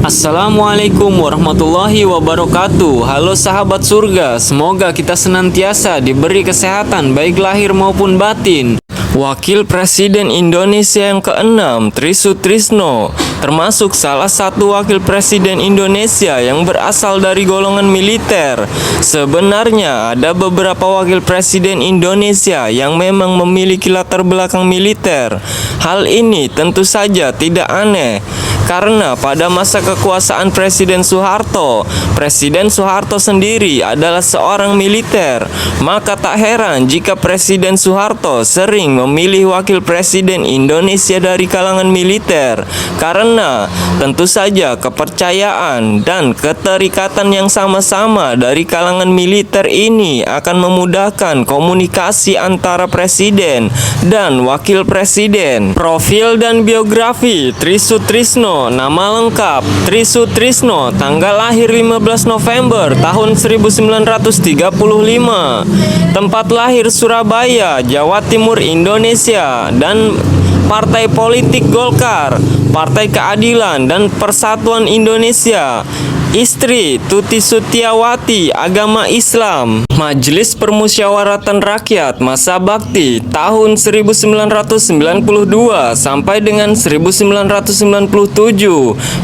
Assalamualaikum warahmatullahi wabarakatuh. Halo sahabat surga, semoga kita senantiasa diberi kesehatan baik lahir maupun batin. Wakil Presiden Indonesia yang ke-6, Tri Sutrisno, termasuk salah satu wakil presiden Indonesia yang berasal dari golongan militer. Sebenarnya ada beberapa wakil presiden Indonesia yang memang memiliki latar belakang militer. Hal ini tentu saja tidak aneh, karena pada masa kekuasaan Presiden Soeharto sendiri adalah seorang militer. Maka tak heran jika Presiden Soeharto sering memilih wakil presiden Indonesia dari kalangan militer, karena tentu saja kepercayaan dan keterikatan yang sama-sama dari kalangan militer ini akan memudahkan komunikasi antara presiden dan wakil presiden. Profil dan biografi Tri Sutrisno. Nama lengkap Tri Sutrisno, tanggal lahir 15 November tahun 1935. Tempat lahir Surabaya, Jawa Timur, Indonesia. Dan partai politik Golkar, Partai Keadilan dan Persatuan Indonesia. Istri Tuti Sutiawati, agama Islam. Majelis Permusyawaratan Rakyat masa bakti tahun 1992 sampai dengan 1997,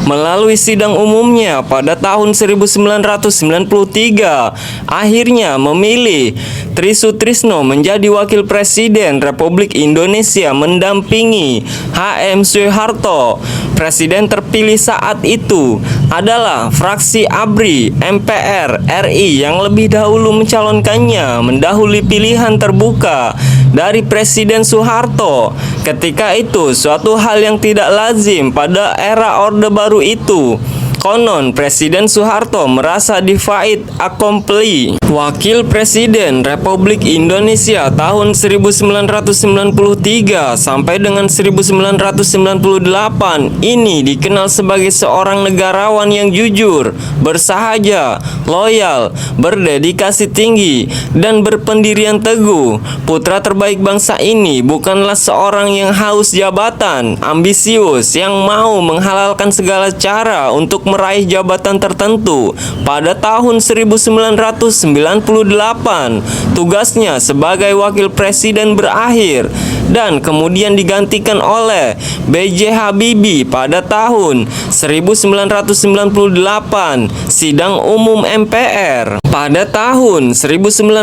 melalui sidang umumnya pada tahun 1993, akhirnya memilih Tri Sutrisno menjadi Wakil Presiden Republik Indonesia mendampingi H.M. Soeharto. Presiden terpilih saat itu adalah fraksi ABRI MPR RI yang lebih dahulu mencalonkannya mendahului pilihan terbuka dari Presiden Soeharto. Ketika itu suatu hal yang tidak lazim pada era Orde Baru itu. Konon Presiden Soeharto merasa divide accompli Wakil Presiden Republik Indonesia tahun 1993 sampai dengan 1998 ini dikenal sebagai seorang negarawan yang jujur, bersahaja, loyal, berdedikasi tinggi, dan berpendirian teguh. Putra terbaik bangsa ini bukanlah seorang yang haus jabatan, ambisius, yang mau menghalalkan segala cara untuk meraih jabatan tertentu. Pada tahun 1998, tugasnya sebagai wakil presiden berakhir dan kemudian digantikan oleh B.J. Habibie pada tahun 1998, sidang umum MPR. Pada tahun 1956,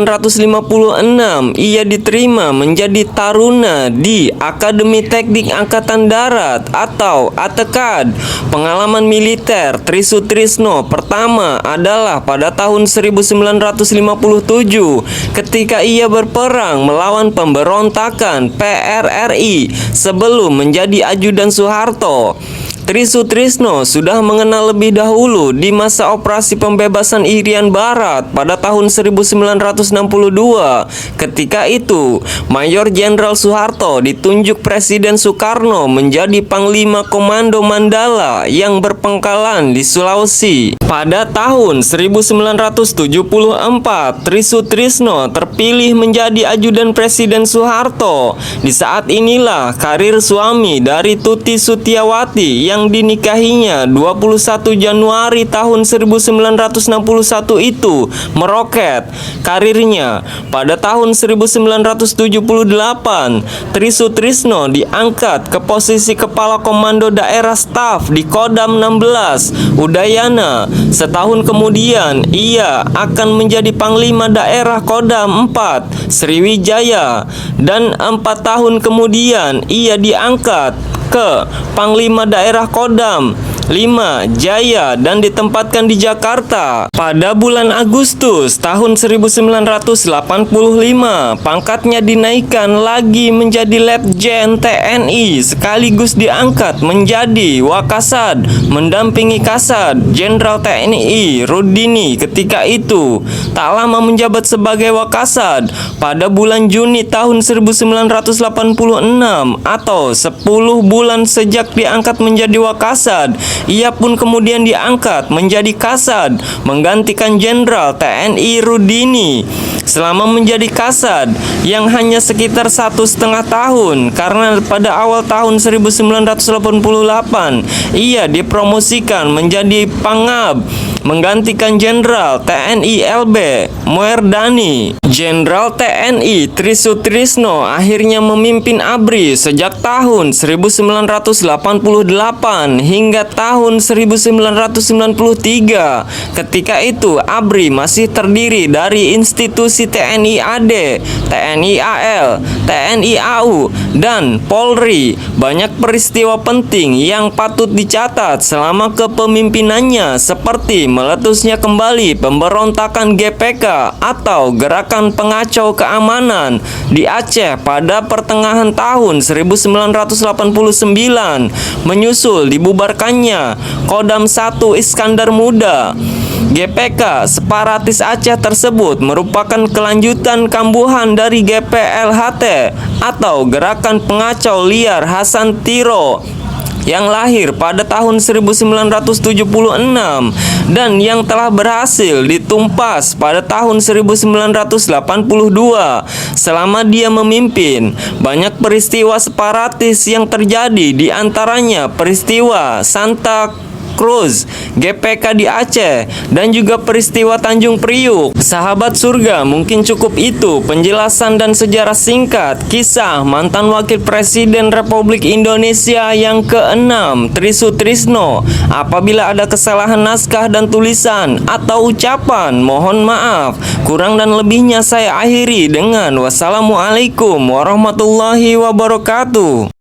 ia diterima menjadi taruna di Akademi Teknik Angkatan Darat atau ATEKAD. Pengalaman militer Tri Sutrisno pertama adalah pada tahun 1957 ketika ia berperang melawan pemberontakan PRRI sebelum menjadi ajudan Soeharto. Tri Sutrisno sudah mengenal lebih dahulu di masa operasi pembebasan Irian Barat pada tahun 1962. Ketika itu, Mayor Jenderal Soeharto ditunjuk Presiden Soekarno menjadi Panglima Komando Mandala yang berpangkalan di Sulawesi. Pada tahun 1974, Tri Sutrisno terpilih menjadi ajudan Presiden Soeharto. Di saat inilah karir suami dari Tuti Sutiawati yang dinikahinya 21 Januari tahun 1961 itu meroket. Karirnya pada tahun 1978, Tri Sutrisno diangkat ke posisi Kepala Komando Daerah Staf di Kodam 16 Udayana. Setahun kemudian ia akan menjadi Panglima Daerah Kodam 4 Sriwijaya, dan 4 tahun kemudian ia diangkat ke Panglima Daerah Kodam 5 Jaya dan ditempatkan di Jakarta. Pada bulan Agustus tahun 1985, pangkatnya dinaikkan lagi menjadi Letjen TNI sekaligus diangkat menjadi Wakasad, mendampingi Kasad Jenderal TNI Rudini ketika itu. Tak lama menjabat sebagai Wakasad. Pada bulan Juni tahun 1986 atau 10 bulan sejak diangkat menjadi Wakasad, Ia pun kemudian diangkat menjadi Kasad, menggantikan Jenderal TNI Rudini. Selama menjadi Kasad yang hanya sekitar 1,5 tahun, karena pada awal tahun 1988 ia dipromosikan menjadi Pangab, menggantikan Jenderal TNI LB Moerdani. Jenderal TNI Trisutrisno akhirnya memimpin ABRI sejak tahun 1988 hingga tahun 1993. Ketika itu ABRI masih terdiri dari institusi TNI AD, TNI AL, TNI AU, dan Polri. Banyak peristiwa penting yang patut dicatat selama kepemimpinannya, seperti meletusnya kembali pemberontakan GPK atau Gerakan Pengacau Keamanan di Aceh pada pertengahan tahun 1989, menyusul dibubarkannya Kodam 1 Iskandar Muda. GPK separatis Aceh tersebut merupakan kelanjutan kambuhan dari GPLHT atau Gerakan Pengacau Liar Hasan Tiro yang lahir pada tahun 1976 dan yang telah berhasil ditumpas pada tahun 1982. Selama dia memimpin, banyak peristiwa separatis yang terjadi, di antaranya peristiwa Santa Cruz, GPK di Aceh, dan juga peristiwa Tanjung Priuk. Sahabat surga, mungkin cukup itu penjelasan dan sejarah singkat kisah mantan Wakil Presiden Republik Indonesia yang ke-6, Trisutrisno. Apabila ada kesalahan naskah dan tulisan atau ucapan, mohon maaf. Kurang dan lebihnya saya akhiri dengan wassalamualaikum warahmatullahi wabarakatuh.